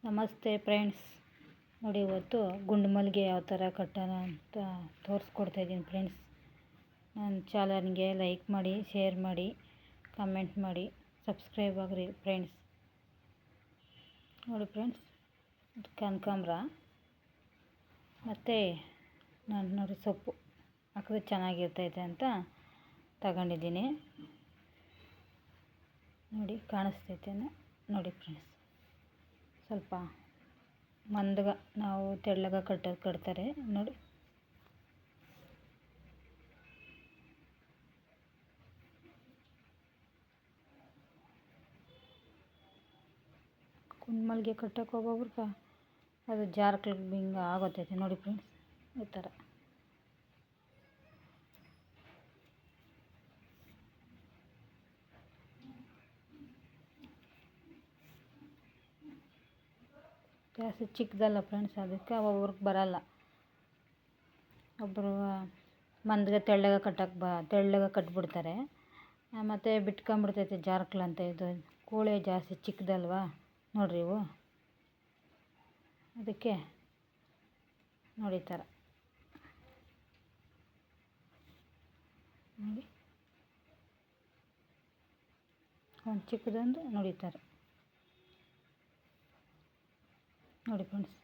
ನಮಸ್ತೆ ಫ್ರೆಂಡ್ಸ್. ನೋಡಿ, ಇವತ್ತು ಗುಂಡು ಮಲ್ಲಿಗೆ ಯಾವ ಥರ ಕಟ್ಟೋಣ ಅಂತ ತೋರಿಸ್ಕೊಡ್ತಾಯಿದ್ದೀನಿ ಫ್ರೆಂಡ್ಸ್. ನನ್ನ ಚಾನಲ್ಗೆ ಲೈಕ್ ಮಾಡಿ, ಶೇರ್ ಮಾಡಿ, ಕಮೆಂಟ್ ಮಾಡಿ, ಸಬ್ಸ್ಕ್ರೈಬ್ ಆಗಿರಿ ಫ್ರೆಂಡ್ಸ್. ನೋಡಿ ಫ್ರೆಂಡ್ಸ್, ಕನಕಾಂಬರ ಮತ್ತು ನಾನು ನೋಡಿ ಸೊಪ್ಪು ಹಾಕಿದ್ರೆ ಚೆನ್ನಾಗಿರ್ತೈತೆ ಅಂತ ತಗೊಂಡಿದ್ದೀನಿ. ನೋಡಿ, ಕಾಣಿಸ್ತೈತೇನೋ ನೋಡಿ ಫ್ರೆಂಡ್ಸ್. ಸ್ವಲ್ಪ ಮಂದಗ ನಾವು ತೆಳ್ಳಗ ಕಟ್ತಾರೆ ನೋಡಿ. ಕುಂಡ್ಮಲ್ಗೆ ಕಟ್ಟಕ್ಕೆ ಹೋಗೋಬ್ರಿಗೆ ಅದು ಜಾರ್ಕ್ಲಿಗೆ ಹಿಂಗೆ ಆಗೋತೈತೆ ನೋಡಿ ಫ್ರೆಂಡ್ಸ್. ಈ ಥರ ಜಾಸ್ತಿ ಚಿಕ್ಕದಲ್ಲ ಫ್ರೆಂಡ್ಸ್, ಅದಕ್ಕೆ ಒಬ್ಬೊಬ್ರಿಗೆ ಬರಲ್ಲ. ಒಬ್ಬರು ಮಂದಗೆ ತೆಳ್ಳಗೆ ಕಟ್ಬಿಡ್ತಾರೆ, ಮತ್ತು ಬಿಟ್ಕೊಂಬಿಡ್ತೈತೆ ಜಾರ್ಕ್ಲಂತ. ಇದು ಕೂಳೆ ಜಾಸ್ತಿ ಚಿಕ್ಕದಲ್ವಾ ನೋಡ್ರಿ ಇವು. ಅದಕ್ಕೆ ನೋಡಿ ಥರ ನೋಡಿ, ಒಂದು ಚಿಕ್ಕದೊಂದು ನೋಡಿ ಥರ ನೋಡಿ ಫ್ರೆಂಡ್ಸ್.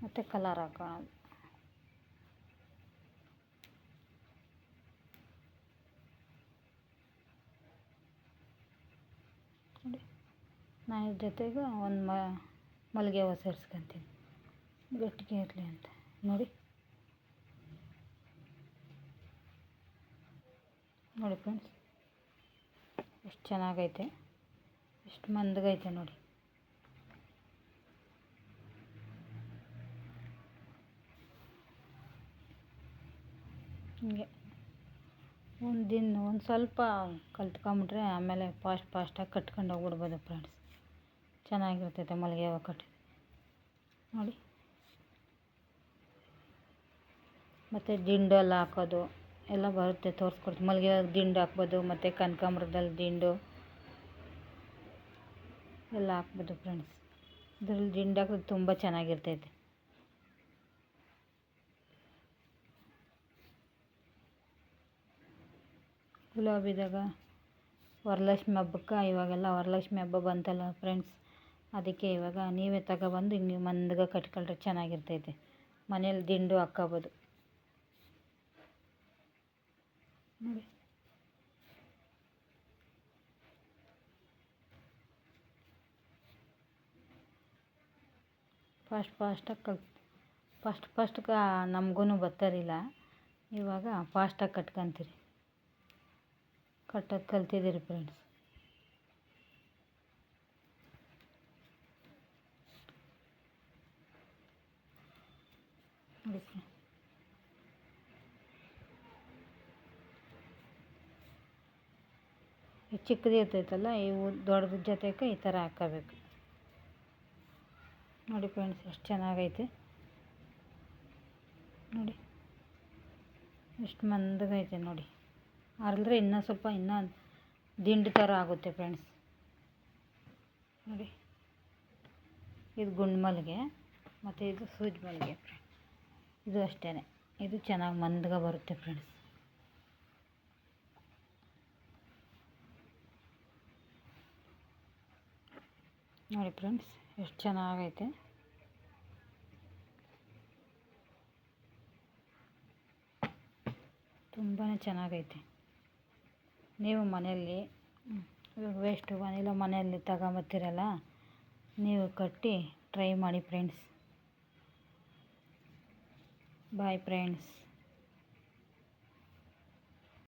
ಮತ್ತು ಕಲರ್ ಹಾಕೋಣ. ನೋಡಿ, ನಾನು ಇದ್ರ ಜೊತೆಗೆ ಒಂದು ಮಲ್ಲಿಗೆ ಹೂವು ಸೇರಿಸ್ಕೊತೀನಿ, ಗಟ್ಟಿಗೆ ಇರಲಿ ಅಂತ. ನೋಡಿ ನೋಡಿ ಫ್ರೆಂಡ್ಸ್, ಎಷ್ಟು ಚೆನ್ನಾಗೈತೆ, ಎಷ್ಟು ಮಂದಗೈತೆ ನೋಡಿ. ಹಿಂಗೆ ಒಂದು ಸ್ವಲ್ಪ ಕಲ್ತ್ಕೊಂಬಿಟ್ರೆ ಆಮೇಲೆ ಫಾಸ್ಟಾಗಿ ಕಟ್ಕೊಂಡು ಹೋಗ್ಬಿಡ್ಬೋದು ಫ್ರೆಂಡ್ಸ್. ಚೆನ್ನಾಗಿರ್ತೈತೆ ಮಲ್ಲಿಗೆ ಹೂವು ಕಟ್ಟಿದ್ರೆ ನೋಡಿ. ಮತ್ತು ದಿಂಡೆಲ್ಲ ಹಾಕೋದು ಎಲ್ಲ ಬರುತ್ತೆ, ತೋರಿಸ್ಕೊಡ್ತೀನಿ. ಮಲ್ಲಿಗೆ ದಿಂಡು ಹಾಕ್ಬೋದು, ಮತ್ತು ಕನಕಾಂಬರದಲ್ಲಿ ದಿಂಡು ಎಲ್ಲ ಹಾಕ್ಬೋದು ಫ್ರೆಂಡ್ಸ್. ಇದ್ರಲ್ಲಿ ದಿಂಡು ಹಾಕಿದ್ರೆ ತುಂಬ ಚೆನ್ನಾಗಿರ್ತೈತೆ. ಗುಲಾಬಿದಾಗ ವರಲಕ್ಷ್ಮಿ ಹಬ್ಬಕ್ಕೆ, ಇವಾಗೆಲ್ಲ ವರಲಕ್ಷ್ಮಿ ಹಬ್ಬ ಬಂತಲ್ಲ ಫ್ರೆಂಡ್ಸ್, ಅದಕ್ಕೆ ಇವಾಗ ನೀವೇ ತಗೊಬಂದು ಹಿಂಗೆ ಮಂದಗೆ ಕಟ್ಕೊಂಡ್ರೆ ಚೆನ್ನಾಗಿರ್ತೈತೆ. ಮನೇಲಿ ದಿಂಡು ಹಾಕ್ಕೋಬೋದು ನೋಡಿ. ಫಾಸ್ಟಾಗಿ ಫಸ್ಟ್ಗೆ ನಮಗೂ ಬರ್ತಾರಿಲ್ಲ, ಇವಾಗ ಫಾಸ್ಟಾಗಿ ಕಟ್ಕೊತೀರಿ, ಕಟ್ಟೋದು ಕಲ್ತಿದ್ದೀರಿ ಫ್ರೆಂಡ್ಸ್. ನೋಡಿ ಈ ಚಿಕ್ಕದು ಇರ್ತೈತಲ್ಲ, ಇವು ದೊಡ್ಡದ ಜೊತೆಗೆ ಈ ಥರ ಹಾಕ್ಕೋಬೇಕು ನೋಡಿ ಫ್ರೆಂಡ್ಸ್. ಎಷ್ಟು ಚೆನ್ನಾಗೈತೆ ನೋಡಿ, ಎಷ್ಟು ಮಂದಗೈತೆ ನೋಡಿ. ಅರಳಿದ್ರೆ ಇನ್ನೂ ಸ್ವಲ್ಪ ದಿಂಡು ಥರ ಆಗುತ್ತೆ ಫ್ರೆಂಡ್ಸ್. ನೋಡಿ, ಇದು ಗುಂಡು ಮಲ್ಲಿಗೆ ಮತ್ತು ಇದು ಸೂಜಿ ಮಲ್ಲಿಗೆ ಫ್ರೆಂಡ್ಸ್. ಇದು ಅಷ್ಟೇ, ಇದು ಚೆನ್ನಾಗಿ ಮಂದಗೆ ಬರುತ್ತೆ ಫ್ರೆಂಡ್ಸ್. ನೋಡಿ ಫ್ರೆಂಡ್ಸ್, ಎಷ್ಟು ಚೆನ್ನಾಗೈತೆ, ತುಂಬಾ ಚೆನ್ನಾಗೈತೆ. ನೀವು ಮನೆಯಲ್ಲಿ ವೇಸ್ಟು ಮನೆಯಲ್ಲ ಮನೆಯಲ್ಲಿ ತಗೊಂಬತ್ತೀರಲ್ಲ, ನೀವು ಕಟ್ಟಿ ಟ್ರೈ ಮಾಡಿ ಫ್ರೆಂಡ್ಸ್. Bye friends.